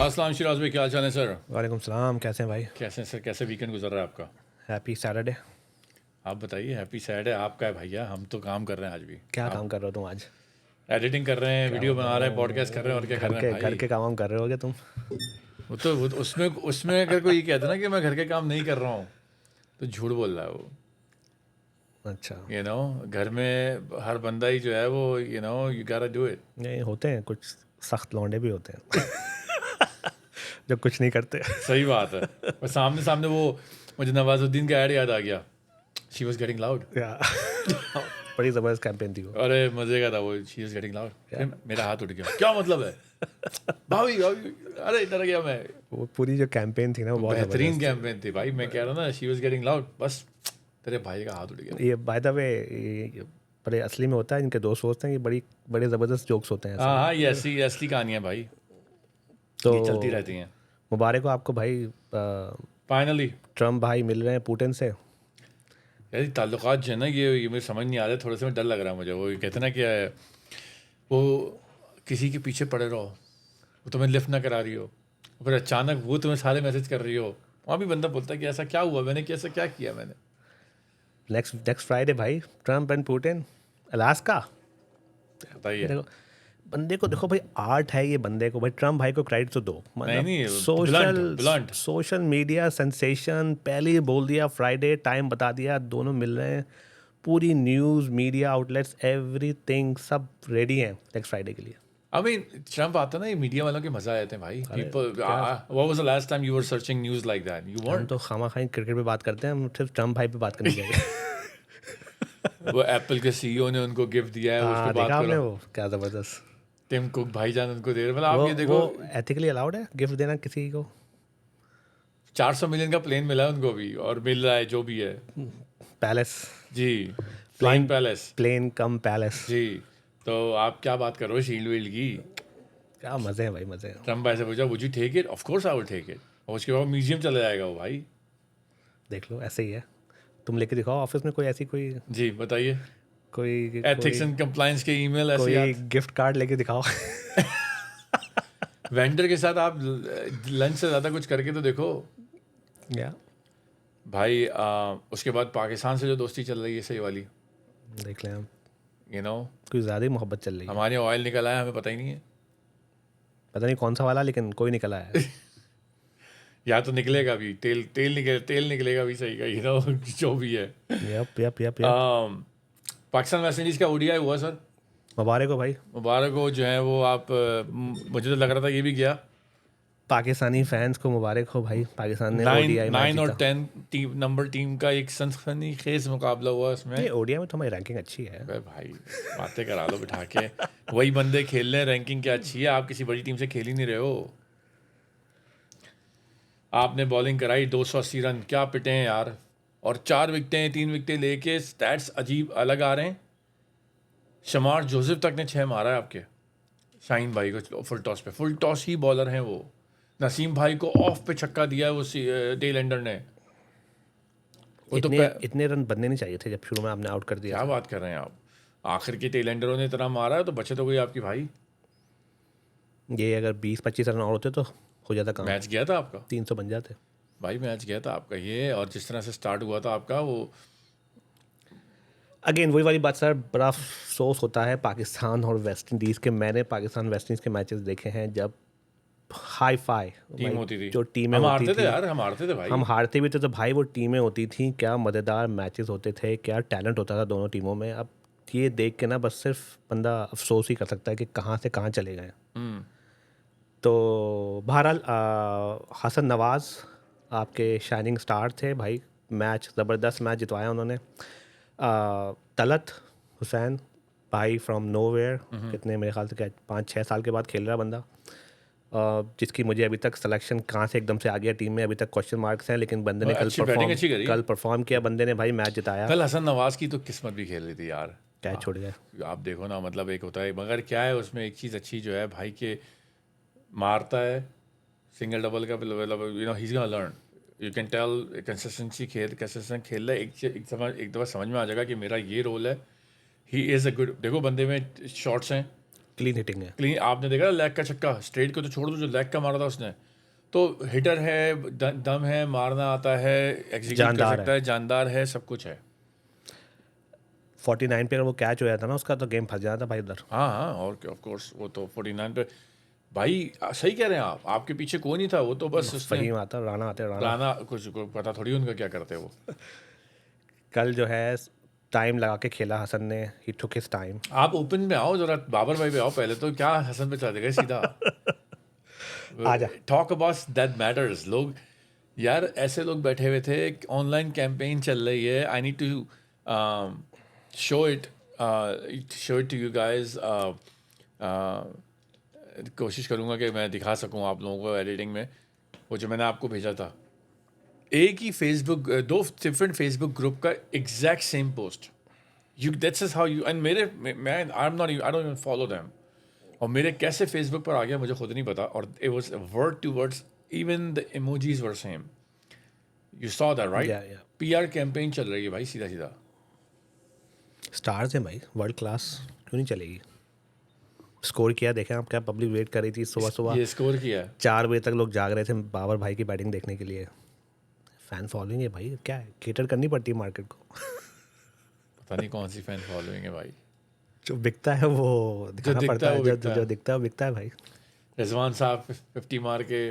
अस्सलाम शिराज भाई, क्या हाल चाल है सर? वालेकुम सलाम, कैसे हैं भाई? कैसे हैं सर? कैसे वीकेंड गुजर रहा है आपका? Happy Saturday. आप बताइए। हैप्पी सैड है आपका है भैया, हम तो काम कर रहे हैं आज भी। क्या आप काम कर रहे हो तुम आज? एडिटिंग कर रहे हैं, क्या वीडियो बना रहे हैं, पॉडकास्ट कर रहे हैं, और क्या कर रहे हैं घर भाई? के काम कर रहे होगे तुम? वो तो उसमें उसमें अगर कोई ये कहता ना कि मैं घर के काम नहीं कर रहा हूँ तो झूठ बोल रहा है वो। अच्छा। घर में हर बंदा ही जो है वो यू गोtta डू इट। नहीं, होते हैं कुछ सख्त लौंडे भी होते हैं जो कुछ नहीं करते। सही बात है। और सामने सामने वो मुझे नवाजुद्दीन का ऐड याद आ गया, शी वॉज गेटिंग लाउड। या बड़ी ज़बरदस्त कैंपेन थी वो। अरे मजे का था वो, शी वॉज गेटिंग लाउड। फिर मेरा हाथ उठ गया, क्या मतलब है भाभी भाभी, अरे डर गया मैं। वो पूरी जो कैंपेन थी ना वो बहुत बेहतरीन ज़बरदस्त कैंपेन थी भाई, मैं कह रहा हूँ ना, शी वॉज गेटिंग लाउड, बस तेरे भाई का हाथ उठ गया। थी। ये बाय द वे, बड़े असली में होता है, इनके दोस्त होते हैं, ये बड़े ज़बरदस्त जोक्स होते हैं हाँ ऐसे। हाँ, ये असली असली कहानियाँ भाई, तो ये चलती रहती हैं। मुबारक हो आपको भाई। फाइनली ट्रम्प भाई मिल रहे हैं पुतिन से। यार ताल्लुकात जो है ना, ये मुझे समझ नहीं आ रहा है, थोड़ा सा डर लग रहा है मुझे। वो ये कहते ना कि वो किसी के पीछे पड़े रहो, वो तुम्हें लिफ्ट ना करा रही हो, फिर अचानक वो तुम्हें सारे मैसेज कर रही हो, वहाँ भी बंदा बोलता है कि ऐसा क्या हुआ, मैंने कैसा क्या किया मैंने। नेक्स्ट फ्राइडे भाई, ट्रम्प एंड पुतिन, अलास्का। बताइए। देखो, बंदे को देखो भाई, आर्ट है ये बंदे को भाई। ट्रम्प भाई को क्रेडिट तो दो, नहीं मतलब नहीं, blunt blunt. Social media sensation, पहले ही बोल दिया, फ्राइडे टाइम बता दिया, दोनों मिल रहे हैं। पूरी न्यूज़ मीडिया आउटलेट्स एवरीथिंग सब रेडी हैं नेक्स्ट फ्राइडे के लिए। आई मीन ट्रम्प आता ना, ये मीडिया वालों के मजा आ जाते हैं भाई। अरे पीपल, क्या, what was the last time you were searching news like that? You हम weren't। तो खामा खाई क्रिकेट पे बात करते हैं, हम सिर्फ ट्रम्प भाई पे बात करनी चाहिए। वो एप्पल के सीईओ ने उनको गिफ्ट दिया है, उस पर हाँ, बात देखा आपने करो। वो क्या ज़बरदस्त। टिम कुक भाईजान उनको दे रहे, मतलब वो आप ये वो देखो। एथिकली अलाउड है गिफ्ट देना किसी को? 400 मिलियन का प्लेन मिला है उनको भी, और मिल रहा है जो भी है। पैलेस, जी, फ्लाइंग प्लेन पैलेस। प्लेन कम पैलेस। जी। तो आप क्या बात कर रहे हो शील्ड वील्ड की? क्या मज़े हैं भाई, मज़े हैं। ट्रम्प ऐसे पूछा, would you take it? Of course I will take it. और उसके बाद म्यूजियम चला जाएगा वो भाई। देख लो, ऐसे ही है। तुम लेके दिखाओ ऑफिस में कोई ऐसी कोई जी बताइए। कोई एथिक्स कोई एंड कंप्लायंस के ईमेल ऐसे कोई याद। गिफ्ट कार्ड लेके दिखाओ। वेंडर के साथ आप लंच से ज़्यादा कुछ करके तो देखो या भाई। उसके बाद पाकिस्तान से जो दोस्ती चल रही है सही वाली, देख लें हम, यू नो कोई ज़्यादा ही मोहब्बत चल रही है। हमारे यहाँ ऑयल निकला है, हमें पता ही नहीं है। पता नहीं कौन सा वाला, लेकिन कोई निकला है। या तो निकलेगा भी, तेल निकलेगा भी सही का, जो भी है। Yup yup yup yup. Pakistan West Indies का ओडीआई हुआ सर, मुबारक हो भाई। मुबारक हो। जो है वो आप मुझे तो लग रहा था ये भी गया। पाकिस्तानी फैंस को मुबारक हो भाई, पाकिस्तान ने नाइन ओडीआई मैच नाइन और जीता। 10 नंबर टीम का एक सनसनीखेज मुकाबला हुआ उसमें। ये ओडीआई में तो हमारी रैंकिंग अच्छी है। अबे भाई, बातें करा लो बिठा के। वही बंदे खेल रहे हैं, रैंकिंग क्या अच्छी है? आप किसी बड़ी टीम से खेल ही नहीं रहे हो। आपने बॉलिंग कराई, 280 रन, क्या पिटे हैं यार। और 4 विकेटें 3 विकेटें लेके स्टैट्स अजीब अलग आ रहे हैं। शमार जोसेफ तक ने 6 मारा है आपके शाहीन भाई को फुल टॉस पे। फुल टॉस ही बॉलर हैं वो। नसीम भाई को ऑफ पे छक्का दिया है वो टेलेंडर ने। वो तो इतने रन बनने नहीं चाहिए थे जब शुरू में आपने आउट कर दिया क्या था। बात कर रहे हैं आप? आखिर के टेलेंडरों ने इतना मारा है तो बचे तो गई आपकी भाई। ये अगर 20-25 रन और होते तो हो जाता काम, मैच गया था आपका 300 बन जाते। भाई, मैच गया था आपका ये। और जिस तरह से स्टार्ट हुआ था आपका वो, अगेन वही वाली बात सर, बड़ा अफसोस होता है पाकिस्तान और वेस्ट इंडीज़ के। मैंने पाकिस्तान वेस्ट इंडीज़ के मैचेस देखे हैं जब हाई फाई टीम होती थी। जो टीमें हम होती हारते थे थी। यार, हम हारते थे भाई। हम हारते भी थे तो भाई वो टीमें होती थी, क्या मज़ेदार मैचेस होते थे, क्या टैलेंट होता था दोनों टीमों में। अब ये देख के ना बस सिर्फ बंदा अफसोस ही कर सकता है कि कहाँ से कहाँ चले गए। तो बहरहाल हसन नवाज़ आपके शाइनिंग स्टार थे भाई। मैच ज़बरदस्त मैच जितवाया उन्होंने। तलत हुसैन भाई फ्रॉम नोवेयर, कितने मेरे ख्याल से क्या 5-6 साल के बाद खेल रहा बंदा, जिसकी मुझे अभी तक सिलेक्शन कहाँ से एकदम से आ गया टीम में, अभी तक क्वेश्चन मार्क्स हैं। लेकिन बंदे ने अच्छी बैटिंग अच्छी करी। कल परफॉर्म किया बंदे ने भाई, मैच जिताया। कल हसन नवाज की तो किस्मत भी खेल रही थी यार। कैच छोड़ गया। आप देखो ना, मतलब एक होता है, मगर क्या है उसमें एक चीज़ अच्छी जो है भाई के, मारता है सिंगल डबल का, he is gonna learn. You can tell consistent खेल रहा है। एक दफ़ा समझ में आ जाएगा कि मेरा ये रोल है। He is a good. देखो बंदे में शॉट्स हैं, क्लीन हिटिंग है। क्लीन, आपने देखा लेग का छक्का, स्ट्रेट को तो छोड़ दो, जो लेग का मारा था उसने, तो हिटर है, दम है, मारना आता है, एग्जीक्यूट कर जानदार सकता है, जानदार है, सब कुछ है। 49 पे अगर वो कैच हो जाता ना उसका, तो गेम फंस जाता भाई उधर। हाँ हाँ, और ऑफ कोर्स वो तो 49 पे भाई सही कह रहे हैं आप, आपके पीछे कोई नहीं था, वो तो बस उसने फहीम आता, राणा आते, राणा। राना, कुछ को पता थोड़ी उनका क्या करते हैं वो। कल जो है टाइम लगा के खेला हसन ने, ही टुक हिज टाइम। आप ओपन में आओ जरा, बाबर भाई पे आओ पहले, तो क्या हसन पे चले गए सीधा। आजा। Talk about that matters. लोग यार ऐसे लोग बैठे हुए थे, ऑनलाइन कैंपेन चल रही है, I need to show it to you guys. कोशिश करूँगा कि मैं दिखा सकूँ आप लोगों को एडिटिंग में, वो जो मैंने आपको भेजा था, एक ही फेसबुक, दो डिफरेंट फेसबुक ग्रुप का exact same post. You that's is how you, and मेरे मैं I am not, I don't even follow them, और मेरे कैसे फेसबुक पर आ गया मुझे खुद नहीं पता, और it was word to words, even the emojis were same. You saw that right? Yeah. PR campaign चल रही है भाई, सीधा सीधा। स्टार्स हैं भाई, वर्ल्ड क्लास, क्यों नहीं चलेगी। स्कोर किया, देखें आप क्या पब्लिक वेट कर रही थी सुबह सुबह। ये स्कोर किया है। 4 बजे तक लोग जाग रहे थे बाबर भाई की बैटिंग देखने के लिए। फैन फॉलोइंग है भाई, क्या है, केटर करनी पड़ती है मार्केट को। पता नहीं कौन सी फैन फॉलोइंग है भाई। जो बिकता है वो दिखाना दिखता पड़ता है है, वो जो बिकता जो है। दिखता है वो बिकता है भाई। रिजवान साहब 50 मार के,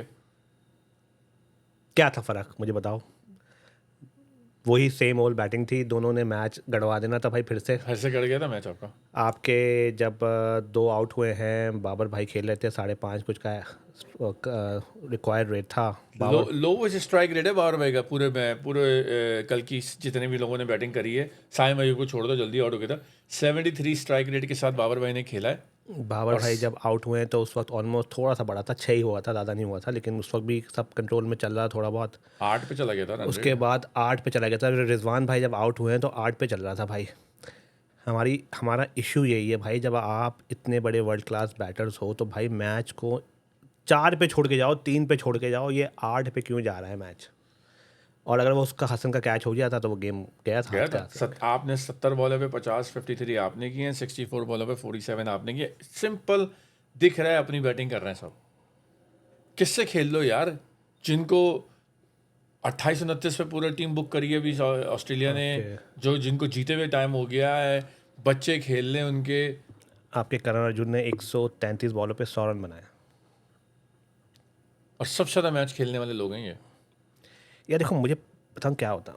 क्या था फ़र्क मुझे बताओ। वही सेम ओल्ड बैटिंग थी, दोनों ने मैच गड़वा देना था भाई फिर से। फिर से कट गया था मैच आपका। आपके जब 2 आउट हुए हैं, बाबर भाई खेल रहे थे 5.5 कुछ का रिक्वायर्ड रेट था। बाबर लोवेस्ट स्ट्राइक रेट है बाबर भाई का पूरे में, पूरे कल की जितने भी लोगों ने बैटिंग करी है, साइम अयूब को छोड़ दो, जल्दी आउट हो गया था। 73 स्ट्राइक रेट के साथ बाबर भाई ने खेला है। बाबर भाई जब आउट हुए हैं तो उस वक्त ऑलमोस्ट थोड़ा सा बड़ा था, 6 ही हुआ था, ज़्यादा नहीं हुआ था, लेकिन उस वक्त भी सब कंट्रोल में चल रहा थोड़ा बहुत। 8 पे चला गया था रन उसके रेट। बाद 8 पे चला गया था। रिजवान भाई जब आउट हुए हैं तो 8 पे चल रहा था भाई। हमारा इशू यही है भाई, जब आप इतने बड़े वर्ल्ड क्लास बैटर्स हो तो भाई मैच को 4 पे छोड़ के जाओ, 3 पे छोड़ के जाओ, ये 8 पे क्यों जा रहा है मैच। और अगर वो उसका हसन का कैच हो जाता तो वो गेम गया था गया हाथ के था। हाथ से। आपने 70 बॉलों पे 50, 53 आपने किए हैं, 64 बॉलों पे 47 आपने किए। सिंपल दिख रहा है अपनी बैटिंग कर रहे हैं सब। किससे खेल लो यार, जिनको 28-29 पे पूरा टीम बुक करी है अभी ऑस्ट्रेलिया ने, Okay. जो जिनको जीते हुए टाइम हो गया है, बच्चे खेल लें उनके। आपके करण अर्जुन ने 133 बॉलों पे 100 रन बनाए। और सबसे ज़्यादा मैच खेलने वाले लोग हैं ये। यार देखो, मुझे पता क्या होता,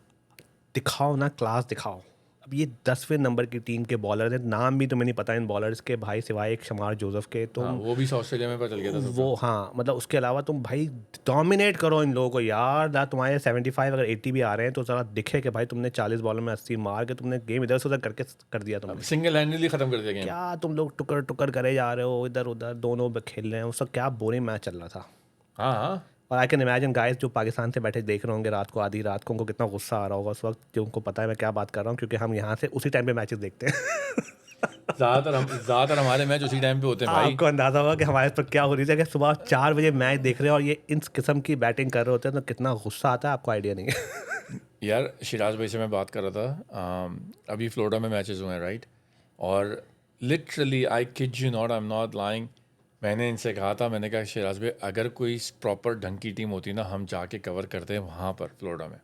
दिखाओ ना, क्लास दिखाओ। अब ये 10वें नंबर की टीम के बॉलर हैं, नाम भी तुम्हें नहीं पता इन बॉलर्स के भाई, सिवाय एक शमार जोसेफ के। हाँ, तुम वो भी ऑस्ट्रेलिया में पता चल गया था सबको। वो, हाँ मतलब उसके अलावा तुम भाई डोमिनेट करो इन लोगों को यार। ना तुम्हारे 75 अगर 80 भी आ रहे हैं तो ज़रा दिखे कि भाई तुमने 40 बॉलों में 80 मार के तुमने गेम इधर से उधर करके कर दिया तुमने। सिंगल हैंडली खत्म कर दिया गेम। क्या तुम लोग टुकर टुकर करे जा रहे हो, इधर उधर दोनों खेल रहे हैं, उसका क्या बोरिंग मैच चल रहा था। हाँ हाँ, और आई कैन इमेजिन गाइस जो पाकिस्तान से बैठे देख रहे होंगे रात को, आधी रात को, उनको कितना गुस्सा आ रहा होगा उस वक्त, जो उनको पता है मैं क्या बात कर रहा हूँ, क्योंकि हम यहाँ से उसी टाइम पे मैचेस देखते हैं। ज़्यादातर हमारे मैच उसी टाइम पे होते हैं भाई। आपको अंदाजा होगा कि हमारे पर क्या हो रही है कि सुबह 4 बजे मैच देख रहे हैं और ये इन किस्म की बैटिंग कर रहे होते हैं, तो कितना गुस्सा आता है आपको आइडिया नहीं है। यार शिराज भाई से मैं बात कर रहा था, अभी फ्लोरिडा में मैचेस हुए हैं राइट, और literally I kid you not, I am not lying, मैंने इनसे कहा था, मैंने कहा शिराज भाई अगर कोई प्रॉपर ढंग की टीम होती ना, हम जाके कवर करते हैं वहाँ पर फ्लोरिडा में।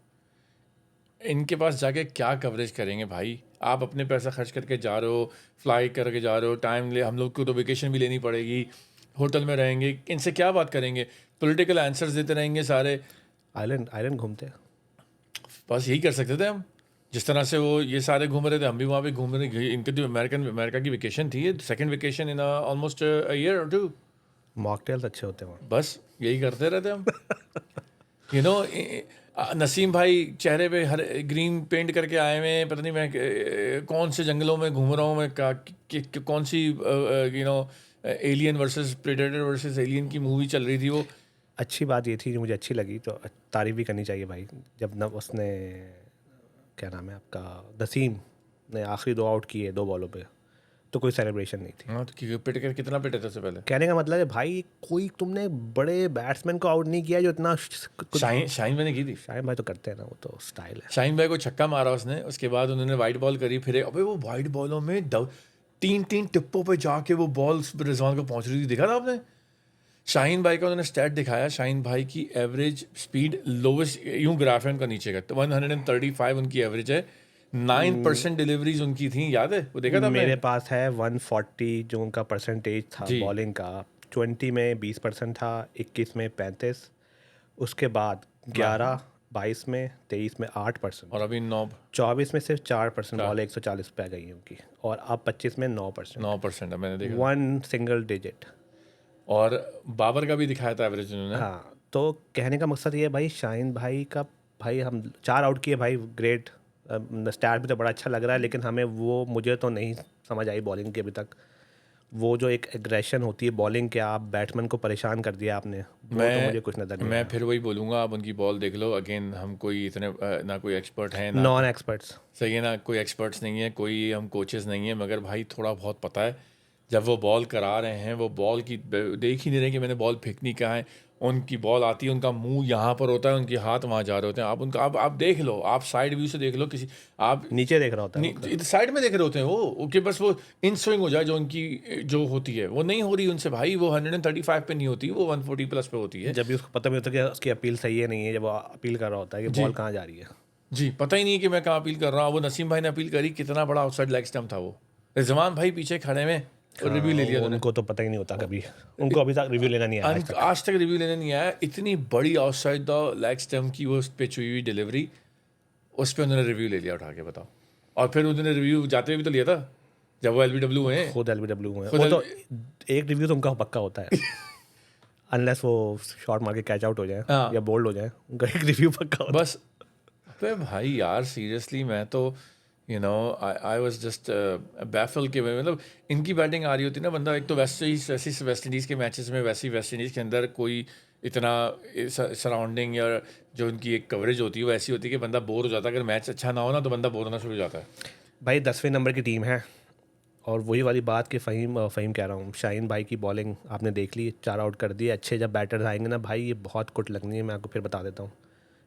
इनके पास जाके क्या कवरेज करेंगे भाई, आप अपने पैसा खर्च करके जा रहे हो, फ्लाई करके जा रहे हो, टाइम ले, हम लोग को तो वेकेशन भी लेनी पड़ेगी, होटल में रहेंगे, इनसे क्या बात करेंगे, पॉलिटिकल आंसर्स देते रहेंगे सारे। आइलैंड आइलैंड घूमते हैं। बस यही कर सकते थे हम, जिस तरह से वो ये सारे घूम रहे थे, हम भी वहाँ पे घूम रहे थे। इनके जो अमेरिका की वेकेशन थी, second vacation in almost a year और 2। मॉकटेल्स अच्छे होते हैं वहाँ। बस यही करते रहते हम। यू नो, नसीम भाई चेहरे पे हर ग्रीन पेंट करके आए हुए हैं, पता नहीं मैं कौन से जंगलों में घूम रहा हूँ मैं, कौन सी you know Alien versus Predator versus Alien की मूवी चल रही थी वो। अच्छी बात ये थी जो मुझे अच्छी लगी, तो तारीफ भी करनी चाहिए भाई, जब न उसने, क्या नाम है आपका, नसीम ने आखिरी 2 आउट किए 2 बॉलों पे, तो कोई सेलिब्रेशन नहीं थी। हाँ, तो पिट कर कितना पिटे थे उससे पहले। कहने का मतलब है भाई, कोई तुमने बड़े बैट्समैन को आउट नहीं किया जो इतना शाहीन भाई ने की थी। शायद भाई तो करते हैं ना, वो तो स्टाइल है। शाहीन भाई को छक्का मारा उसने, उसके बाद उन्होंने वाइट बॉल करी, फिर अबे वो वाइट बॉलों में 3 टिप्पों पे जाके वो बॉल रिजवान को पहुंच रही थी, देखा था आपने? शाहीन भाई का उन्होंने स्टैट दिखाया, शाहीन भाई की एवरेज स्पीड लोवेस्ट, यूं ग्राफ है उनका नीचे का, तो 135 उनकी एवरेज है, 9% डिलीवरीज उनकी थी, याद है वो? देखा था मेरे आपने? पास है 140 जो उनका परसेंटेज था जी। बॉलिंग का, 20 में 20% था, 21 में 35, उसके बाद 11, 22 में, 23 में 8%, और अभी 24 में सिर्फ 4% बॉल 140 पे आ गई है उनकी, और अब 25 में 9%, 9% है, मैंने देखा। 1 सिंगल डिजिट। और बाबर का भी दिखाया था एवरेज उन्होंने। हाँ, तो कहने का मकसद ये है भाई, शाहीन भाई का, भाई हम 4 आउट किए भाई, ग्रेट, स्टार भी तो बड़ा अच्छा लग रहा है, लेकिन हमें वो, मुझे तो नहीं समझ आई बॉलिंग की अभी तक। वो जो एक एग्रेशन होती है बॉलिंग के, आप बैट्समैन को परेशान कर दिया आपने, वो तो मुझे कुछ नज़र नहीं मैं आया। फिर वही बोलूँगा, आप उनकी बॉल देख लो अगेन। हम कोई इतने ना कोई एक्सपर्ट हैं ना, नॉन एक्सपर्ट्स। सही है ना, कोई एक्सपर्ट्स नहीं है, कोई हम कोचेस नहीं है, मगर भाई थोड़ा बहुत पता है। जब वो बॉल करा रहे हैं, वो बॉल की देख ही नहीं रहे कि मैंने बॉल फेंकनी कहाँ है। उनकी बॉल आती है, उनका मुंह यहाँ पर होता है, उनके हाथ वहाँ जा रहे होते हैं। आप उनका आप देख लो, आप साइड व्यू से देख लो, किसी आप नीचे देख रहा होता है वो। साइड में देख रहे होते हैं वो, कि बस वो इन स्विंग हो जाए, जो उनकी जो होती है वो नहीं हो रही उनसे भाई। वो 135 पे नहीं होती, वो 140 प्लस पे होती है। जब भी उसको पता भी होता है कि उसकी अपील सही है नहीं है, जब वो अपील कर रहा होता है कि जी बॉल कहाँ जा रही है। जी, पता ही नहीं कि मैं कहाँ अपील कर रहा हूँ। वो नसीम भाई ने अपील करी, कितना बड़ा आउटसाइड लेग स्टंप था वो। रिजवान भाई पीछे खड़े में और रिव्यू ले लिया उन्होंने। उनको तो पता ही नहीं होता कभी, उनको अभी तक रिव्यू लेना नहीं आया आज तक। आज तक रिव्यू लेने नहीं आया। इतनी बड़ी आउटसाइड द लेग स्टंप की वो पिच हुई हुई डिलीवरी, उस पर उन्होंने रिव्यू ले लिया उठा के, बताओ। और फिर उन्होंने रिव्यू जाते हुए भी तो लिया था जब वो LBW हुए। खुद LBW हुए हैं खुद वो, तो एक रिव्यू तो उनका पक्का होता है, अनलेस वो शॉट मार के कैच आउट हो जाए हाँ या बोल्ड हो जाए, उनका एक रिव्यू पक्का होता है। बस। अबे भाई यार सीरियसली, मैं तो आई वाज जस्ट बैफल के में, मतलब इनकी बैटिंग आ रही होती ना, बंदा एक तो वेस्ट इंडीज़ के मैचेस में, वैसे ही वेस्ट इंडीज़ के अंदर कोई इतना सराउंडिंग या जो उनकी एक कवरेज होती है वो ऐसी होती है कि बंदा बोर हो जाता है। अगर मैच अच्छा ना हो ना तो बंदा बोर होना शुरू हो जाता है। भाई 10वें नंबर की टीम है, और वही वाली बात कि फ़हीम कह रहा हूँ, शाहीन भाई की बॉलिंग आपने देख ली, 4 आउट कर दिए। अच्छे जब बैटर्स आएंगे ना भाई, ये बहुत कुट लगनी है, मैं आपको फिर बता देता हूँ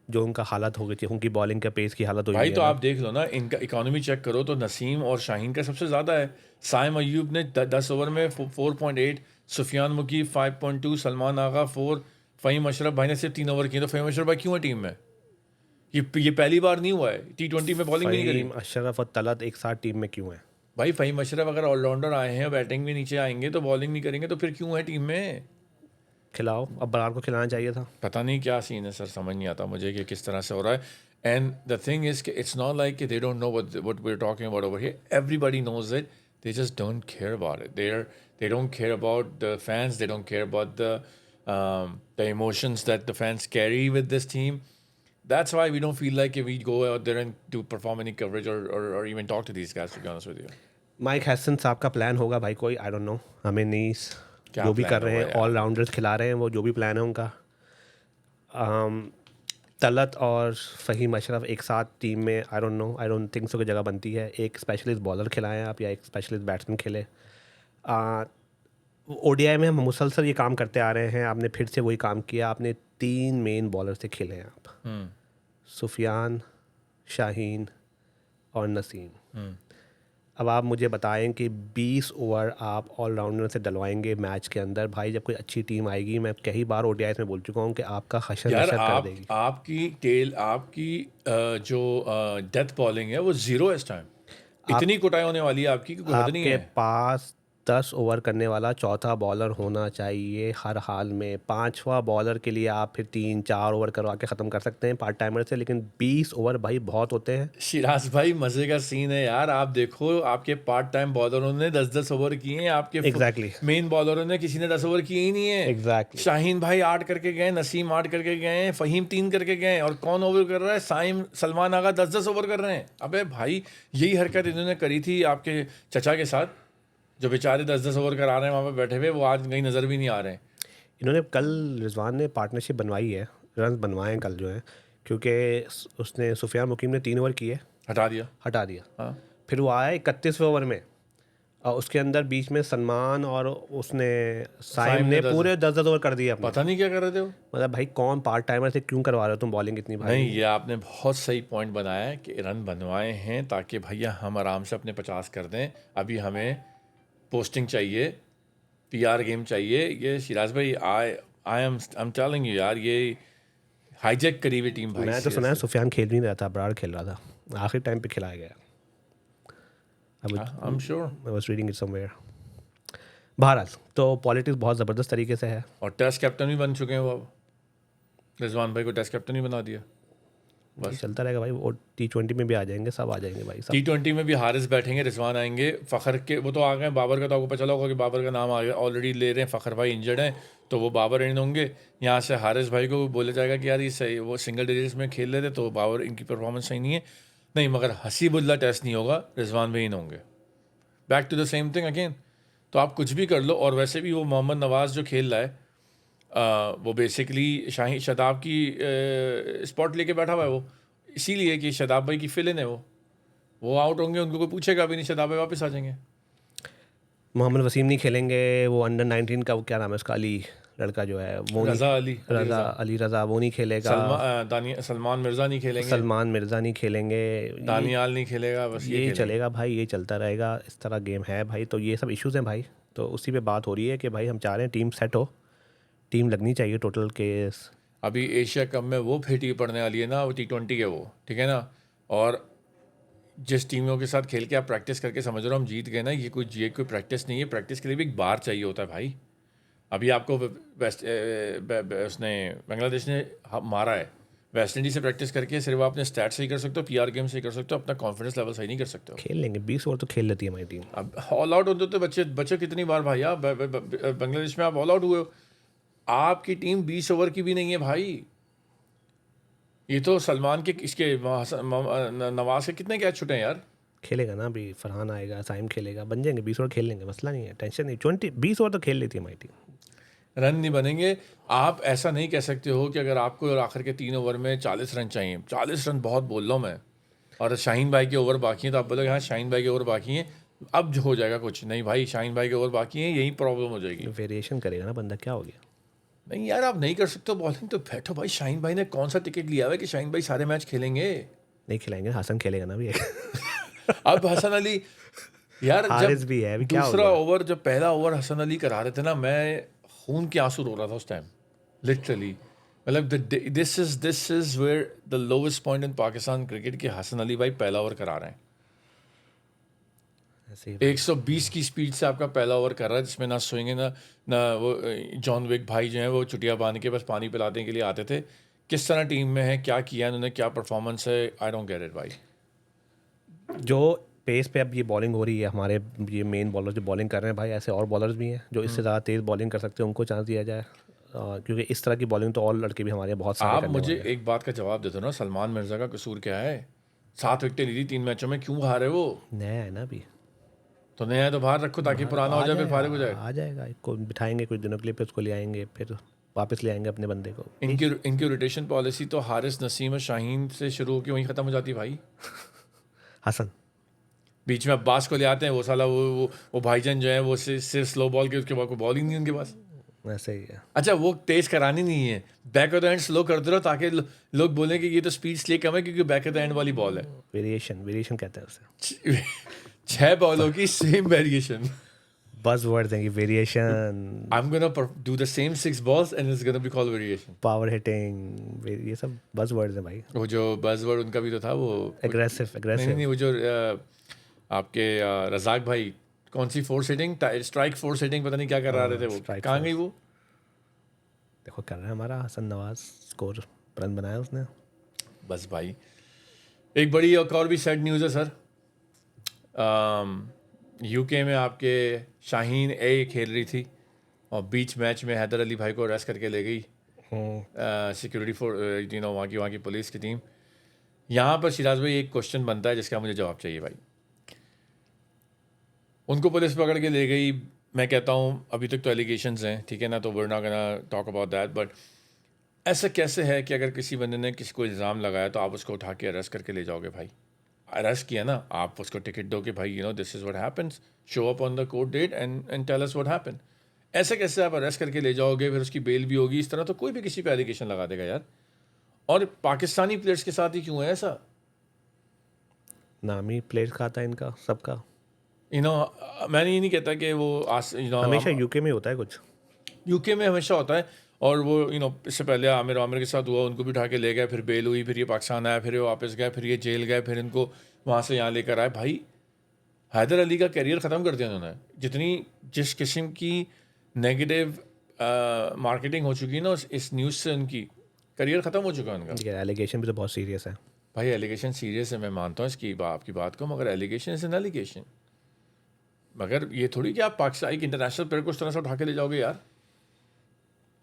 जो उनका हालत हो गई थी, उनकी बॉलिंग के पेस की हालत हुई भाई है तो ना। आप देख लो ना, इनका इकोनॉमी चेक करो तो नसीम और शाहीन का सबसे ज़्यादा है। साइम अयूब ने 10 ओवर में 4.8, सुफियान मुकीफ 5.2, सलमान आगा 4, फ़हीम अशरफ भाई ने सिर्फ 3 ओवर किए। तो फ़हीम अशरफ भाई क्यों है टीम में? ये पहली बार नहीं हुआ है, T20 में बॉलिंग भी नहीं करी। फ़हीम अशरफ और तलत एक साथ टीम में क्यों है? भाई फ़हीम अशरफ अगर ऑलराउंडर आए हैं, बैटिंग भी नीचे आएंगे तो बॉलिंग नहीं करेंगे, तो फिर क्यों है टीम में? खिलाओ, अब बरार को खिलाना चाहिए था। पता नहीं क्या सीन है सर, समझ नहीं आता मुझे कि किस तरह से हो रहा है। एंड द थिंग इज कि it's not like they don't know what we are talking about over here. Everybody knows it, they just don't care about it. They don't care about the fans, they don't care about the emotions that the fans carry with this team. That's why we don't feel like we go out there and do perform any coverage or even talk to these guys, to be honest with you. Mic Hesson साहब का plan होगा भाई कोई, I don't know, हमें नहीं, क्या जो भी plan कर रहे होगा हैं यार? ऑलराउंडर्स खिला रहे हैं वो, जो भी प्लान है उनका। तलत और फ़हीम अशरफ एक साथ टीम में, I don't know, I don't think so की जगह बनती है। एक स्पेशलिस्ट बॉलर खिलाएं आप, या एक स्पेशलिस्ट बैट्समैन खेले। ODI में हम मुसलसल ये काम करते आ रहे हैं, आपने फिर से वही काम किया, आपने 3 मेन बॉलर से खेले हैं आप, सुफियान, शाहीन और नसीम। अब आप मुझे बताएं कि 20 ओवर आप ऑलराउंडर से डलवाएंगे मैच के अंदर, भाई जब कोई अच्छी टीम आएगी, मैं कई बार ODIs में बोल चुका हूँ कि आपका हशर यार नशर कर देगी। आपकी जो डेथ बॉलिंग है वो जीरो है इस टाइम। इतनी कुटाई होने वाली है आपकी कि कोई हद नहीं आपके है। पास 10 ओवर करने वाला चौथा बॉलर होना चाहिए हर हाल में। 5वां बॉलर के लिए आप फिर 3-4 ओवर करवा के ख़त्म कर सकते हैं पार्ट टाइमर से, लेकिन 20 ओवर भाई बहुत होते हैं। शिराज भाई मजे का सीन है यार, आप देखो आपके पार्ट टाइम बॉलरों ने 10-10 ओवर किए हैं, आपके Exactly. मेन बॉलरों ने किसी ने 10 ओवर किए ही नहीं है। Exactly. शाहीन भाई 8 करके गए, नसीम 8 करके गए, फ़हीम 3 करके गए, और कौन ओवर कर रहा है? साइम सलमान आगा 10-10 ओवर कर रहे हैं। अबे भाई यही हरकत इन्होंने करी थी आपके चचा के साथ, जो बेचारे 10-10 ओवर करा रहे हैं वहाँ पे बैठे हुए, वो आज कहीं नज़र भी नहीं आ रहे हैं। इन्होंने कल, रिजवान ने पार्टनरशिप बनवाई है, रन बनवाए हैं कल जो है, क्योंकि उसने सुफियान मुकीम ने 3 ओवर किए, हटा दिया। हटा दिया। हाँ फिर वो आया 31वें ओवर में, और उसके अंदर बीच में सलमान और उसने साइम ने पूरे 10-10 ओवर कर दिए अपने। पता नहीं क्या कर रहे थे वो। मतलब भाई कौन पार्ट टाइमर से क्यों करवा रहे हो तुम बॉलिंग इतनी भाई? नहीं, ये आपने बहुत सही पॉइंट बनाया है कि रन बनवाए हैं ताकि भैया हम आराम से अपने 50 कर दें। अभी हमें पोस्टिंग चाहिए, पीआर गेम चाहिए। ये सिराज भाई आई एम टेलिंग यू यार, ये हाईजैक करी हुई टीम भाई। मैं तो सुना है सुफियान खेल नहीं रहा था, अबरार खेल रहा था, आखिरी टाइम पे खिलाया गया। I am sure. I was reading it somewhere. बहरहाल तो पॉलिटिक्स बहुत ज़बरदस्त तरीके से है। और टेस्ट कैप्टन भी बन चुके हैं वो अब, रिजवान भाई को टेस्ट कैप्टन ही बना दिया। ये चलता रहेगा भाई, और T20 में भी आ जाएंगे, सब आ जाएंगे भाई, सब। T20 में भी हारिस बैठेंगे, रिजवान आएंगे, फ़खर के वो तो आ गए, बाबर का तो आपको पता चला होगा कि बाबर का नाम आ गया ऑलरेडी, ले रहे हैं, फ़खर भाई इंजर्ड हैं तो वो बाबर इन होंगे। यहाँ से हारिस भाई को बोला जाएगा कि यार ये सही, वो सिंगल डिजिट्स में खेल रहे थे तो बाबर इनकी परफॉर्मेंस सही नहीं है, नहीं मगर हसीबुल्ला टेस्ट नहीं होगा, रिजवान भाई इन होंगे। Back to the same thing again. तो आप कुछ भी कर लो। और वैसे भी वो मोहम्मद नवाज़ जो खेल रहा है वो बेसिकली शाहीन शदाब की स्पॉट लेके बैठा हुआ है वो, इसीलिए कि शदाब भाई की फिल इन है वो आउट होंगे, उनको कोई पूछेगा भी नहीं, शदाब भाई वापस आ जाएंगे। मोहम्मद वसीम नहीं खेलेंगे, वो अंडर 19 का वो क्या नाम है उसका, अली लड़का जो है वो नहीं, रज़ा वो नहीं खेलेगा। सलमान मिर्ज़ा नहीं खेलेंगे, सलमान मिर्ज़ा नहीं खेलेंगे, दानियाल नहीं खेलेगा, बस ये चलेगा भाई, ये चलता रहेगा, इस तरह गेम है भाई। तो ये सब इश्यूज़ हैं भाई, तो उसी पे बात हो रही है कि भाई हम चाह रहे हैं टीम सेट हो, टीम लगनी चाहिए टोटल केस। अभी एशिया कप में वो फेटी पड़ने वाली है ना, वो T20 के वो, ठीक है ना। और जिस टीमों के साथ खेल के आप प्रैक्टिस करके समझ रहे हो हम जीत गए ना, ये कोई प्रैक्टिस नहीं है। प्रैक्टिस के लिए भी एक बार चाहिए होता है भाई। अभी आपको उसने बांग्लादेश ने मारा है, वेस्ट इंडीज से प्रैक्टिस करके सिर्फ आपने स्टैट सही कर सकते हो, पीआर गेम सही कर सकते हो, अपना कॉन्फिडेंस लेवल सही नहीं कर सकते हो। खेल लेंगे 20 ओवर तो खेल लेती है हमारी टीम। अब ऑल आउट होते तो बच्चे कितनी बार भाई, आप बांग्लादेश में आप ऑल आउट हुए हो, आपकी टीम 20 ओवर की भी नहीं है भाई। ये तो सलमान के इसके नवाज के कितने कैच छुटे हैं यार। खेलेगा ना, अभी फरहान आएगा, साइम खेलेगा, बन जाएंगे 20 ओवर खेल लेंगे, मसला नहीं है, टेंशन नहीं। 20 ओवर तो खेल लेती है हमारी टीम। रन नहीं बनेंगे। आप ऐसा नहीं कह सकते हो कि अगर आपको आखिर के 3 ओवर में 40 रन चाहिए, 40 रन बहुत बोल रहा हूँ मैं, और शाहीन भाई के ओवर बाकी हैं, तो आप बोलोगे हाँ शाहीन भाई के ओवर बाकी हैं अब जो हो जाएगा कुछ नहीं भाई, शाहीन भाई के ओवर बाकी हैं, यही प्रॉब्लम हो जाएगी। वेरिएशन करेगा ना बंदा, क्या हो गया। नहीं यार आप नहीं कर सकते बॉलिंग, तो बैठो भाई। शाहीन भाई ने कौन सा टिकट लिया हुआ है कि शाहीन भाई सारे मैच खेलेंगे? नहीं खिलाएंगे, हसन खेलेगा ना भी। अब हसन अली यार, हारिस जब भी है, अभी क्या हो दूसरा गया? ओवर, जब पहला ओवर हसन अली करा रहे थे ना, मैं खून के आंसू रो रहा था उस टाइम, लिटरली। मतलब this is where the lowest point in Pakistan cricket कि हसन अली भाई पहला ओवर करा रहे हैं। ऐसे ही 120 की स्पीड से आपका पहला ओवर कर रहा है, जिसमें ना स्विंग है ना वो जॉन विक भाई जो हैं वो चुटिया बांध के बस पानी पिलाने के लिए आते थे। किस तरह टीम में है, क्या किया इन्होंने, क्या परफॉर्मेंस है, आई डोंट गेट इट भाई। जो पेस पे अब ये बॉलिंग हो रही है, हमारे ये मेन बॉलर जो बॉलिंग कर रहे हैं भाई, ऐसे और बॉलर्स भी हैं जो इससे ज़्यादा तेज़ बॉलिंग कर सकते हैं, उनको चांस दिया जाए, क्योंकि इस तरह की बॉलिंग तो और लड़के भी हमारे बहुत सारे आप करने मुझे वाले हैं। एक बात का जवाब दे दो ना, सलमान मिर्जा का कसूर क्या है? 7 विकेटें ली थी 3 मैचों में, क्यों हारे वो? नया है ना अभी, तो नया है तो बाहर रखो ताकि पुराना हो जाए, फिर फारिग हो जाए। आ जाएगा, इसको बिठाएंगे कुछ दिनों के लिए, फिर उसको ले आएंगे, फिर वापस ले आएंगे अपने बंदे को। इनकी रोटेशन पॉलिसी तो हारिस, नसीम और शाहीन से शुरू होकर वहीं ख़त्म हो जाती है भाई। हसन बीच में अब्बास को ले आते हैं, वो साला वो भाईजान जो है वो सिर्फ स्लो बॉल के, उसके बाद कोई बॉलिंग नहीं उनके पास। ऐसे ही है। अच्छा वो तेज करानी नहीं है, back of the end slow कर दे रहो ताकि लोग बोलें कि ये तो स्पीड इसलिए कम है क्योंकि बैक ऑफ द एंड वाली बॉल है। वेरिएशन कहते हैं उसे। 6 बॉलों की सेम वेरिएशन। बज़ वर्ड्स हैं कि variation, I'm gonna do the same 6 balls and it's gonna be called variation. Power hitting, ये सब बज़ वर्ड्स हैं भाई। वो जो बज़वर्ड उनका भी तो था वो एग्रेसिव नहीं वो जो आपके रज़ाक भाई कौन सी force hitting, strike force hitting, पता नहीं क्या कर रहे थे वो, strike कहाँ गई वो? देखो कर रहा है हमारा हसन नवाज, स्कोर रन बनाया उसने। बस भाई एक बड़ी और भी सैड न्यूज़ है सर। यूके में आपके शाहीन ए खेल रही थी और बीच मैच में हैदर अली भाई को अरेस्ट करके ले गई सिक्योरिटी फोर्स, वहाँ की पुलिस की टीम। यहाँ पर सिराज भाई एक क्वेश्चन बनता है जिसका मुझे जवाब चाहिए भाई। उनको पुलिस पकड़ के ले गई, मैं कहता हूँ अभी तक तो एलिगेशंस हैं, ठीक है ना, तो we're not gonna talk about that, but ऐसा कैसे है कि अगर किसी बंदे ने किसी को इल्ज़ाम लगाया तो आप उसको उठा के अरेस्ट करके ले जाओगे भाई? अरेस्ट किया ना, आप उसको टिकट दो कि भाई this is what happens, show up on the court date and tell us what happened. ऐसे कैसे आप अरेस्ट करके ले जाओगे, फिर उसकी बेल भी होगी? इस तरह तो कोई भी किसी पे एलिगेशन लगा देगा यार। और पाकिस्तानी प्लेयर्स के साथ ही क्यों है ऐसा? नामी प्लेयर खाता है इनका सबका। मैंने ये नहीं कहता कि वो हमेशा यूके में होता है कुछ। यूके में हमेशा होता है। और वो इससे पहले आमिर के साथ हुआ, उनको भी उठा के ले गए, फिर बेल हुई, फिर ये पाकिस्तान आया, फिर ये वापस गए, फिर ये जेल गए, फिर इनको वहाँ से यहाँ लेकर आए। भाई हैदर अली का करियर ख़त्म कर दिया उन्होंने। जिस किस्म की नेगेटिव मार्केटिंग हो चुकी है ना इस न्यूज़ से, उनकी करियर ख़त्म हो चुका है उनका। ये एलिगेशन भी तो बहुत सीरियस है भाई एलिगेशन सीरियस है, मैं मानता हूँ इसकी आपकी बात को, मगर एलिगेशन इज एन एलिगेशन। मगर ये थोड़ी कि आप पाकिस्तान एक इंटरनेशनल प्लेयर को उस तरह से उठा के ले जाओगे यार।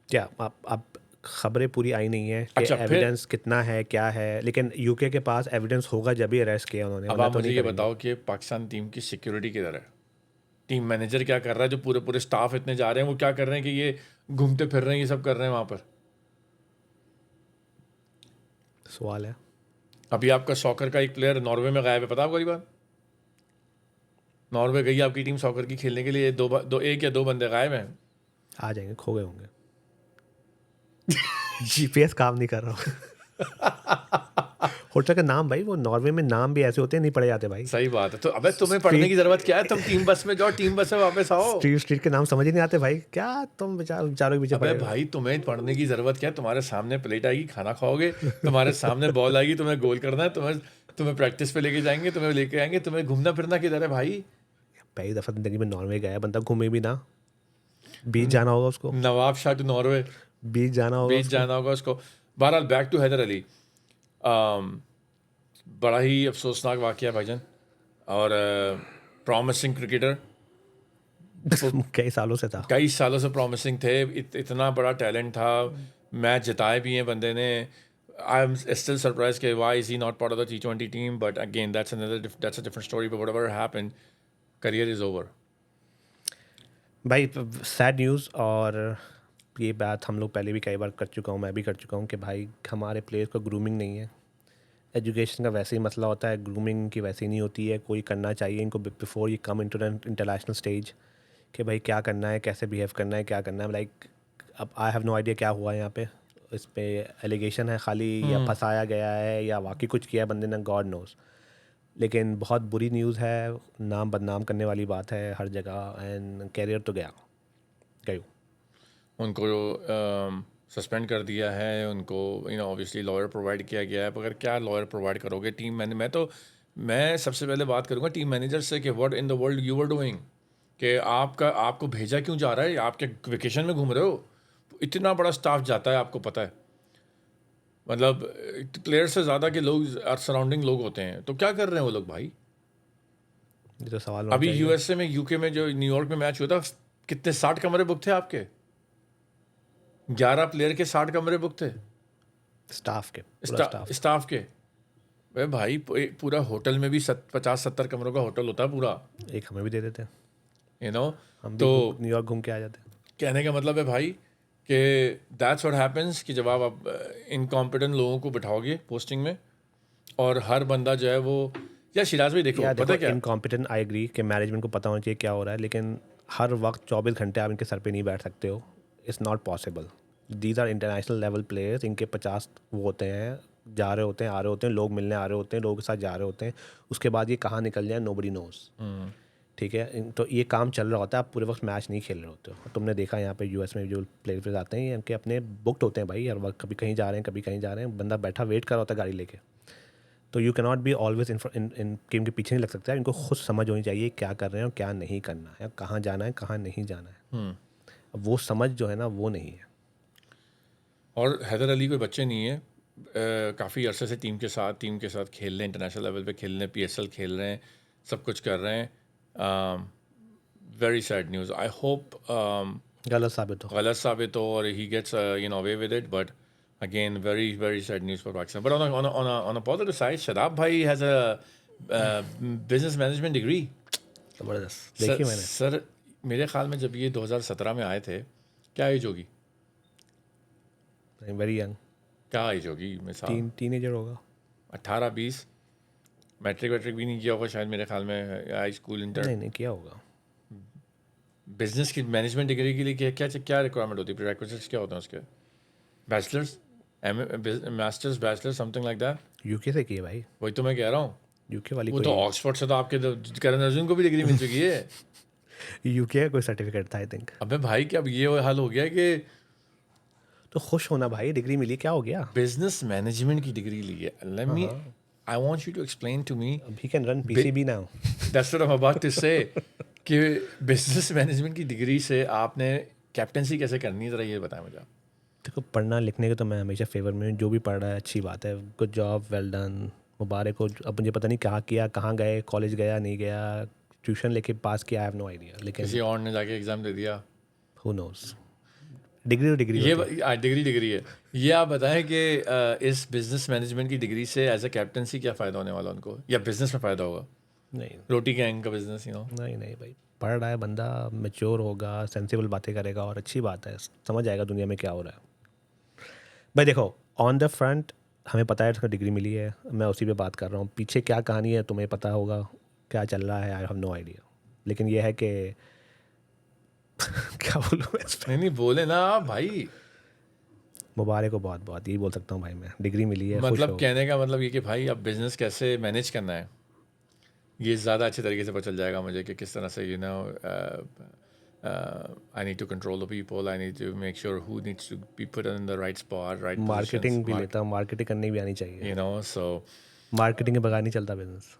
क्या आप खबरें पूरी आई नहीं है कि अच्छा, फिर एविडेंस कितना है क्या है, लेकिन यूके के पास एविडेंस होगा जब ही अरेस्ट किया उन्होंने, अब वरना आप तो मुझे नहीं ये करेंगे। बताओ कि पाकिस्तान टीम की सिक्योरिटी किधर है? टीम मैनेजर क्या कर रहा है? जो पूरे पूरे स्टाफ इतने जा रहे हैं, वो क्या कर रहे हैं कि ये घूमते फिर रहे हैं, ये सब कर रहे हैं वहाँ पर? सवाल है। अभी आपका सॉकर का एक प्लेयर नॉर्वे में गायब है, पता आपको ये बात? नॉर्वे गई आपकी टीम सॉकर की खेलने के लिए, एक या दो बंदे गायब हैं। आ जाएंगे, खो गए होंगे। जीपीएस काम नहीं कर रहा। होटल का नाम भाई, वो नॉर्वे में नाम भी ऐसे होते हैं, नहीं पढ़े जाते भाई। सही बात है। तो अबे तुम्हें पढ़ने की जरूरत क्या है? तुम टीम बस में जाओ, टीम बस में वापस आओ। स्ट्रीट स्ट्रीट के नाम समझ ही नहीं आते भाई, क्या तुम विचारों के पीछे अबे पड़े हो? भाई तुम्हें पढ़ने की जरूरत क्या है? तुम्हारे सामने प्लेट आएगी, खाना खाओगे, तुम्हारे सामने बॉल आएगी, तुम्हें गोल करना है, तुम्हें प्रैक्टिस पे लेके जाएंगे, तुम्हें लेके आएंगे, तुम्हें घूमना फिरना किधर है भाई? पहली दफा जिंदगी में नॉर्वे गया बंदा, घूमे भी ना, बीच जाना होगा उसको, नवाब शाह टू नॉर्वे, बीच जाना होगा बीच उसको। जाना होगा उसको। बहरहाल बैक टू हैदर अली। बड़ा ही अफसोसनाक वाकया भाईजान, और प्रॉमिसिंग क्रिकेटर, कई सालों से था। कई सालों से प्रॉमिसिंग थे, इतना बड़ा टैलेंट था, मैच जिताए भी हैं बंदे ने। आई एम स्टिल सरप्राइज के why is he not part of the T20 team, but again that's a different story, but whatever happened, career is over. भाई सैड न्यूज़। और ये बात हम लोग पहले भी कई बार कर चुका हूँ, मैं भी कर चुका हूँ कि भाई हमारे प्लेयर्स को ग्रूमिंग नहीं है। एजुकेशन का वैसे ही मसला होता है, ग्रूमिंग की वैसे ही नहीं होती है। कोई करना चाहिए इनको बिफोर ये कम इनटू इंटरनेशनल स्टेज, कि भाई क्या करना है, कैसे बिहेव करना है, क्या करना है। लाइक अब आई हैव नो आइडिया क्या हुआ यहाँ पे, इस पे एलिगेशन है खाली, या फंसाया गया है, या वाकई कुछ किया बंदे ने, गॉड नोज। लेकिन बहुत बुरी न्यूज़ है, नाम बदनाम करने वाली बात है हर जगह, एंड कैरियर तो गई। उनको सस्पेंड कर दिया है, उनको ऑब्वियसली लॉयर प्रोवाइड किया गया है, मगर क्या लॉयर प्रोवाइड करोगे? मैं सबसे पहले बात करूँगा टीम मैनेजर से कि what in the world you were doing, कि आपको भेजा क्यों जा रहा है? आप क्या वेकेशन में घूम रहे हो? इतना बड़ा स्टाफ जाता है, आपको पता है, मतलब प्लेयर से ज़्यादा के लोग सराउंडिंग लोग होते हैं, तो क्या कर रहे हैं वो लोग भाई? ये तो सवाल होना अभी चाहिए। यूएसए में, यूके में जो न्यूयॉर्क में मैच हुआ था, कितने 60 कमरे बुक थे आपके? 11 प्लेयर के 60 कमरे बुक थे स्टाफ के, पूरा स्टाफ। स्टाफ के। भाई पूरा होटल में भी 50-70 कमरों का होटल होता है पूरा, एक हमें भी दे देते, हम भी तो न्यूयॉर्क घूम के आ जाते। कहने का मतलब है भाई कि दैट्स व्हाट हैपेंस, कि जब आप इनकॉम्पिटेंट लोगों को बिठाओगे पोस्टिंग में, और हर बंदा जो है वो, या शिराज भाई देखो, या पता देखो, है क्या, इनकॉम्पिटेंट आई एग्री कि मैनेजमेंट को पता होना चाहिए क्या हो रहा है, लेकिन हर वक्त 24 घंटे आप इनके सर पे नहीं बैठ सकते हो। It's not possible. These are international level players, इनके 50 वो होते हैं, जा रहे होते हैं, आ रहे होते हैं, लोग मिलने आ रहे होते हैं, लोगों के साथ जा रहे होते हैं, उसके बाद ये कहाँ निकल जाए नोबडी नोज। ठीक है, तो ये काम चल रहा होता है, आप पूरे वक्त मैच नहीं खेल रहे होते हो। तुमने देखा यहाँ पे यूएस में जो प्लेयर्स आते हैं, इनके अपने बुकड होते हैं भाई, हर वक्त कभी कहीं जा रहे हैं, कभी कहीं जा रहे हैं, बंदा बैठा वेट कर रहा होता है गाड़ी लेके। तो you can not be always in game के पीछे नहीं लग सकता है। इनको खुद समझ होनी चाहिए क्या कर रहे हैं और क्या नहीं करना है, कहाँ जाना है, कहाँ नहीं जाना है। अब वो समझ जो है ना, वो नहीं है। और हैदर अली कोई बच्चे नहीं है, काफ़ी अरसे से टीम के साथ खेल रहे हैं, इंटरनेशनल लेवल पे खेल रहे हैं, PSL खेल रहे हैं, सब कुछ कर रहे हैं। Very sad news. I hope गलत साबित हो। गलत साबित हो और he gets away with it, but again very very sad news for Pakistan. But on a positive side, Shadab भाई has a business management degree. ज़बरदस्त, देखिए मैंने। सर मेरे ख्याल में जब ये 2017 में आए थे, क्या एज होगी? वेरी यंग, क्या एज होगी? मिसाल टीनेजर होगा। 18-20, मैट्रिक वैट्रिक भी नहीं किया होगा शायद मेरे ख्याल में, हाई स्कूल इंटर। नहीं किया होगा। बिजनेस की मैनेजमेंट डिग्री के लिए क्या क्या रिक्वायरमेंट होती है, प्रीरेक्विजिट्स क्या होते हैं उसके? Bachelors, masters, bachelors, something like that. UK से किए भाई, वही तो मैं कह रहा हूँ। यूके वाली वो तो कोई ऑक्सफोर्ड से तो आपके तो करण अर्जुन को भी डिग्री मिल चुकी है। यूके का कोई सर्टिफिकेट था आई थिंक। अबे भाई क्या अब ये हाल हो गया कि तो खुश होना भाई, डिग्री मिली, क्या हो गया? बिजनेस मैनेजमेंट की डिग्री ली है। Let me I want you to explain to me अभी can run PCB now. That's what I am about to say कि बिजनेस मैनेजमेंट की डिग्री से आपने कैप्टेंसी कैसे करनी है, जरा ये बताएं मुझे। देखो, पढ़ना लिखने के तो मैं हमेशा फेवर में हूँ, जो भी पढ़ रहा है अच्छी बात है, गुड जॉब, वेल डन, मुबारक हो। अब मुझे पता नहीं क्या किया, कहाँ गए, कॉलेज गया नहीं गया, ट्यूशन लेके पास किया, आई हैव नो आइडिया, लेकिन किसी और ने जाके एग्जाम दे दिया, हु नोज। डिग्री तो डिग्री ये होती है। डिग्री है। ये आप बताएं कि इस बिजनेस मैनेजमेंट की डिग्री से एज अ कैप्टेंसी क्या फ़ायदा होने वाला उनको, या बिजनेस में फ़ायदा होगा? नहीं रोटी गैंग का बिजनेस, यू नो। नहीं नहीं भाई, पढ़ रहा है बंदा, मेच्योर होगा, सेंसिबल बातें करेगा और अच्छी बात है, समझ आएगा दुनिया में क्या हो रहा है। भाई देखो, ऑन द फ्रंट हमें पता है उसको डिग्री मिली है, मैं उसी पे बात कर रहा हूँ। पीछे क्या कहानी है तुम्हें पता होगा, क्या चल रहा है, आई हैव नो आइडिया। लेकिन ये है कि क्या बोलूँ मैं इस पे? नहीं बोले ना आप भाई। मुबारक हो, बहुत बहुत यही बोल सकता हूँ भाई, मैं डिग्री मिली है, खुश मतलब हो। कहने का मतलब ये कि भाई अब बिजनेस कैसे मैनेज करना है, ये ज़्यादा अच्छे तरीके से पता चल जाएगा मुझे कि किस तरह से, you know, I need to control the people, I need to make sure who needs to be put in the right spot, right marketing भी पोजीशंस, लेता हूँ, मार्केटिंग करनी भी आनी चाहिए, यू नो। सो मार्केटिंग के बगैर नहीं चलता बिजनेस।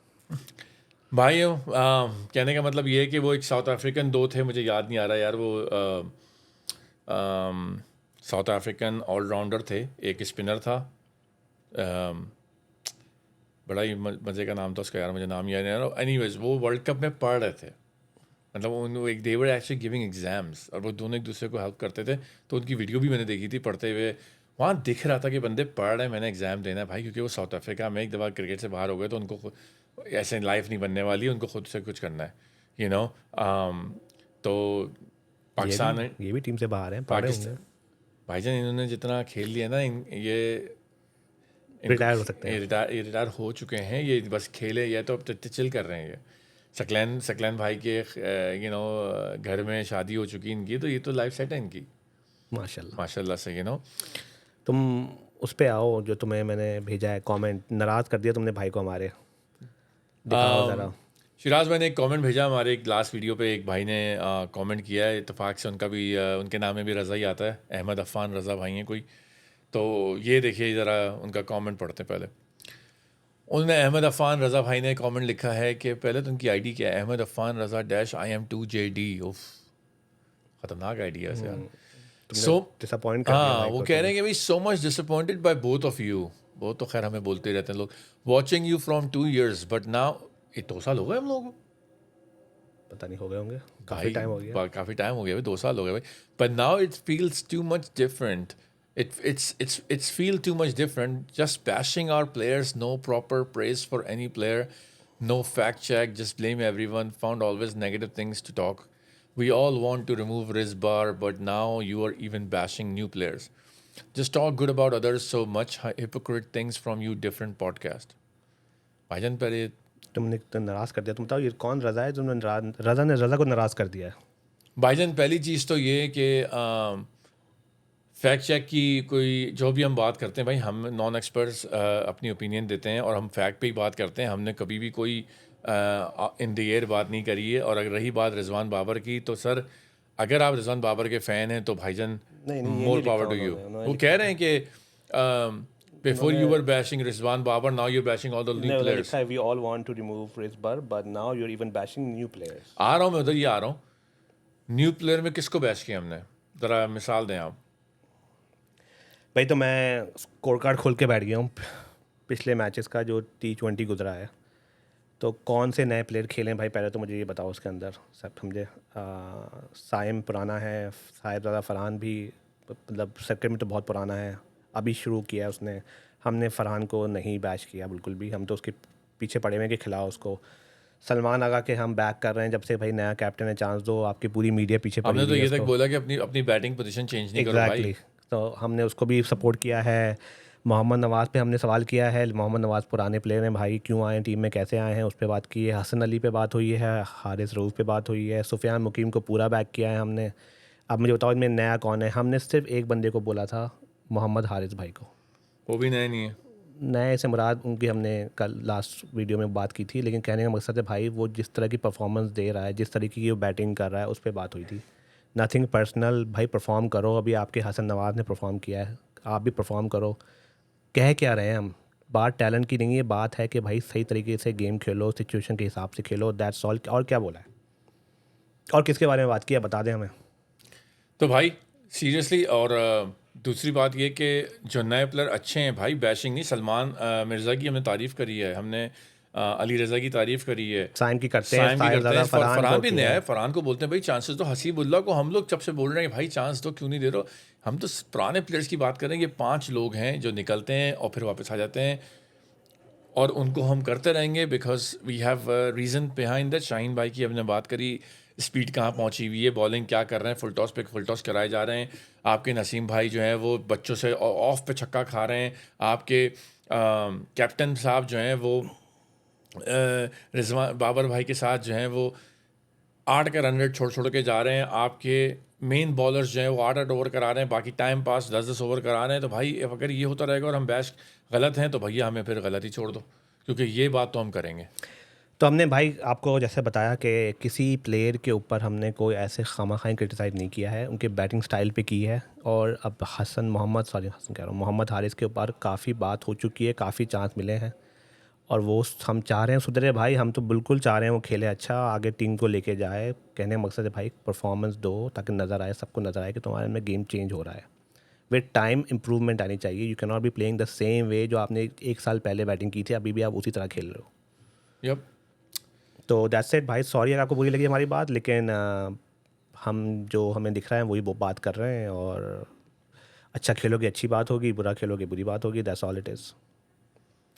भाई कहने का मतलब ये है कि वो एक साउथ अफ्रीकन दो थे, मुझे याद नहीं आ रहा यार, वो साउथ अफ्रीकन ऑलराउंडर थे, एक स्पिनर था, um, बड़ा ही मज़े का नाम था उसका यार, मुझे नाम याद नहीं आ रहा। एनीवेज वो वर्ल्ड कप में पढ़ रहे थे, मतलब उन एक दे वर एक्चुअली गिविंग एग्जाम्स, और वो दोनों एक दूसरे को हेल्प करते थे। तो उनकी वीडियो भी मैंने देखी थी पढ़ते हुए, वहाँ दिख रहा था कि बंदे पढ़ रहे हैं, मैंने एग्ज़ाम देना है भाई, क्योंकि वो साउथ अफ्रीका में एक दफ़ा क्रिकेट से बाहर हो गए, तो उनको ऐसे लाइफ नहीं बनने वाली, उनको खुद से कुछ करना है, यू नो। तो पाकिस्तान ये भी टीम से बाहर हैं, पढ़ रहे होंगे, पाकिस्तान भाईजान इन्होंने जितना खेल लिया ना, ये इनको रिटायर हो सकते हैं। ये रिटायर हो चुके हैं, ये बस खेले, या तो अब चिल कर रहे हैं ये। सकलैन भाई के यू नो घर में शादी हो चुकी इनकी, तो ये तो लाइफ सेट है इनकी माशाल्लाह। माशाल्लाह से, यू नो। तुम उस पे आओ जो तुम्हें मैंने भेजा है कमेंट, नाराज़ कर दिया तुमने भाई को हमारे, दिखाओ ज़रा। शिराज भाई ने एक कमेंट भेजा हमारे एक लास्ट वीडियो पे, एक भाई ने कमेंट किया है, इत्तेफाक से उनका भी उनके नाम में भी रज़ा ही आता है, अहमद अफ़ान रज़ा भाई हैं कोई। तो ये देखिए ज़रा उनका कमेंट पढ़ते पहले। उन्होंने अहमद अफ़ान रज़ा भाई ने कमेंट लिखा है कि पहले तो उनकी आईडी क्या है, अहमद अफ़ान रज़ा -IM2JD। उफ, ख़तरनाक आईडी है वैसे यार। तुमने सो डिसअपॉइंट कर दिया हाँ, भाई वो को कह तुम। रहे हैं कि भाई so much disappointed by both of you. वो तो खैर हमें बोलते ही रहते हैं लोग। Watching you from 2 years but now, ये 2 साल हो गए हम लोगों को पता नहीं हो गए होंगे, काफ़ी भाई, टाइम हो गया। काफ़ी टाइम हो गया भाई, 2 साल हो गए भाई। But now it feels too much different, it's feel too much different, just bashing our players, no proper praise for any player, no fact check, just blame everyone, found always negative things to talk. We all want to remove Rizbar, but now you are even bashing new players. Just talk good about others, so much hypocrite things from you different podcast. भाईजान पहले तुमने तो नाराज़ कर दिया, तुम बताओ ये कौन रज़ा है, तुमने रज़ा ने रज़ा को नाराज़ कर दिया है। भाईजान पहली चीज़ तो ये कि फैक्ट चेक की कोई जो भी हम बात करते हैं भाई, हम नॉन एक्सपर्ट्स अपनी ओपिनियन देते हैं और हम फैक्ट पे ही बात करते हैं। हमने कभी भी कोई इन द एयर बात नहीं करी है। और अगर रही बात रिजवान बाबर की, तो सर अगर आप रिजवान बाबर के फ़ैन हैं तो भाईजान नहीं नहीं, ये मोर नहीं लिखा पावर टू यू। उन्होंने वो कह रहे हैं कि before you were bashing Rizwan Babar, now you bashing all the new उन्होंने प्लेयर्स। लिखा है we all want to remove Rizbar but now you are even bashing new players. आ रहा हूँ मैं उधर, ये आ रहा हूँ। न्यू प्लेयर में किसको बैश किया हमने, ज़रा मिसाल दें आप। भाई तो मैं स्कोर कार्ड खोल के बैठ गया हूँ पिछले मैचेस का जो T20 गुजरा है। तो कौन से नए प्लेयर खेले हैं भाई, पहले तो मुझे ये बताओ उसके अंदर सब समझे। साइम पुराना है, साहिबजादा फरहान भी मतलब सर्किट में तो बहुत पुराना है, अभी शुरू किया है उसने। हमने फरहान को नहीं बैच किया बिल्कुल भी, हम तो उसके पीछे पड़े हुए हैं कि खिलाओ उसको। सलमान आगा के हम बैक कर रहे हैं, जब से भाई नया कैप्टन है चांस दो, आपकी पूरी मीडिया पीछे पड़ी हमने तो हुई है ये तक उसको। बोला कि अपनी अपनी बैटिंग पोजीशन चेंज नहीं करो भाई। एग्जैक्टली, तो हमने उसको भी सपोर्ट किया है। मोहम्मद नवाज़ पे हमने सवाल किया है, मोहम्मद नवाज़ पुराने प्लेयर हैं भाई, क्यों आए टीम में, कैसे आए हैं, उस पर बात की है। हसन अली पे बात हुई है, हारिस रऊफ़ पे बात हुई है, सुफियान मुकीम को पूरा बैक किया है हमने। अब मुझे बताओ इनमें नया कौन है। हमने सिर्फ एक बंदे को बोला था, मोहम्मद हारिस भाई को। वो भी नया नहीं है। नए से मुराद उनकी हमने कल लास्ट वीडियो में बात की थी, लेकिन कहने का मकसद है भाई वो जिस तरह की परफॉर्मेंस दे रहा है, जिस तरीके की वो बैटिंग कर रहा है, उस पर बात हुई थी। नथिंग पर्सनल भाई, परफॉर्म करो। अभी आपके हसन नवाज ने परफॉर्म किया है, आप भी परफॉर्म करो। कह क्या रहे हैं हम, बात टैलेंट की नहीं है, बात है कि भाई सही तरीके से गेम खेलो, सिचुएशन के हिसाब से खेलो, दैट्स ऑल। और क्या बोला है, और किसके बारे में बात किया, बता दें हमें। तो भाई सीरियसली, और दूसरी बात ये कि जो नए प्लेयर अच्छे हैं भाई, बैशिंग नहीं, सलमान मिर्ज़ा की हमने तारीफ़ करी है, हमने अली रज़ा की तारीफ़ करी है, साइम की करते हैं, साइम की साहिर करते हैं, ज़्यादा, फरहान फरहान को भी किया नया है, है। फरहान को बोलते हैं भाई चांसेस दो। हसीबुल्ला को हम लोग जब से बोल रहे हैं कि भाई चांस दो, क्यों नहीं दे रहे हो। हम तो पुराने प्लेयर्स की बात करें, ये 5 लोग हैं जो निकलते हैं और फिर वापस आ जाते हैं, और उनको हम करते रहेंगे because we have reason behind that. Shaheen भाई की हमने बात करी, स्पीड कहाँ पहुंची हुई है, बॉलिंग क्या कर रहे हैं, फुल टॉस पे फुल टॉस कराए जा रहे हैं। आपके नसीम भाई जो हैं वो बच्चों से ऑफ पे छक्का खा रहे हैं। आपके कैप्टन साहब जो हैं वो रिजवान बाबर भाई के साथ जो हैं वो 8 का रन रेट छोड़ के जा रहे हैं। आपके मेन बॉलर्स जो हैं वो 8 ओवर करा रहे हैं, बाकी टाइम पास 10 ओवर करा रहे हैं। तो भाई अगर ये होता रहेगा और हम बैश गलत हैं तो भैया हमें फिर गलत ही छोड़ दो, क्योंकि ये बात तो हम करेंगे। तो हमने भाई आपको जैसे बताया कि किसी प्लेयर के ऊपर हमने कोई ऐसे खामखाई क्रिटिसाइज़ नहीं किया है, उनके बैटिंग स्टाइल पे की है। और अब हसन कह रहा हूँ, मोहम्मद हारिस के ऊपर काफ़ी बात हो चुकी है, काफ़ी चांस मिले हैं, और वो हम चाह रहे हैं सुधरे भाई। हम तो बिल्कुल चाह रहे हैं वो खेले अच्छा, आगे टीम को लेके जाए। कहने का मकसद है भाई परफॉर्मेंस दो, ताकि नज़र आए, सबको नज़र आए कि तुम्हारे में गेम चेंज हो रहा है। विद टाइम इंप्रूवमेंट आनी चाहिए। You can not be playing the same way जो आपने एक साल पहले बैटिंग की थी, अभी भी आप उसी तरह खेल रहे हो। यप। तो दैट्स इट भाई, सॉरी अगर आपको बुरी लगी हमारी बात, लेकिन हम जो हमें दिख रहा है वही वो बात कर रहे हैं। और अच्छा खेलोगे अच्छी बात होगी, बुरा खेलोगे बुरी बात होगी, that's all it is.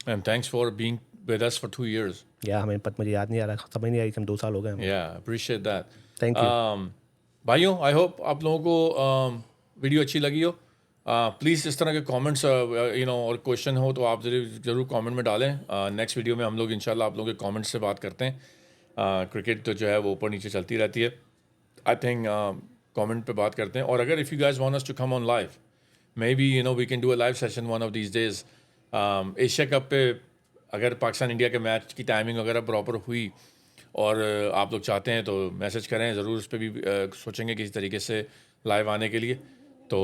And thanks for being with us for 2 years. या हमें मुझे याद नहीं आ रहा, समझ नहीं आई कि हम 2 साल हो गए हमें। Yeah, appreciate that. Thank you. भाइयों, आई होप आप लोगों को वीडियो अच्छी लगी हो। प्लीज़ इस तरह के कमेंट्स और क्वेश्चन हो तो आप ज़रूर कमेंट में डालें। नेक्स्ट वीडियो में हम लोग इंशाल्लाह आप लोगों के कमेंट्स से बात करते हैं। क्रिकेट तो जो है वो ऊपर नीचे चलती रहती है। आई थिंक कमेंट पे बात करते हैं। और अगर if you guys want us to come on live, maybe we can do a live session one of these days. Asia cup पे अगर पाकिस्तान इंडिया के मैच की टाइमिंग वगैरह प्रॉपर हुई और आप लोग चाहते हैं तो मैसेज करें, ज़रूर उस पर भी सोचेंगे किसी तरीके से लाइव आने के लिए। तो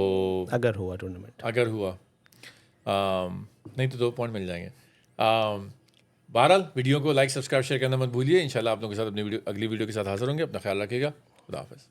अगर हुआ टूर्नामेंट, अगर हुआ नहीं तो 2 पॉइंट मिल जाएंगे। बहरहाल वीडियो को लाइक सब्सक्राइब शेयर करना मत भूलिए। इंशाल्लाह आप लोगों के साथ अपनी अगली वीडियो के साथ हाजिर होंगे। अपना ख्याल रखिएगा। खुदा हाफिज़।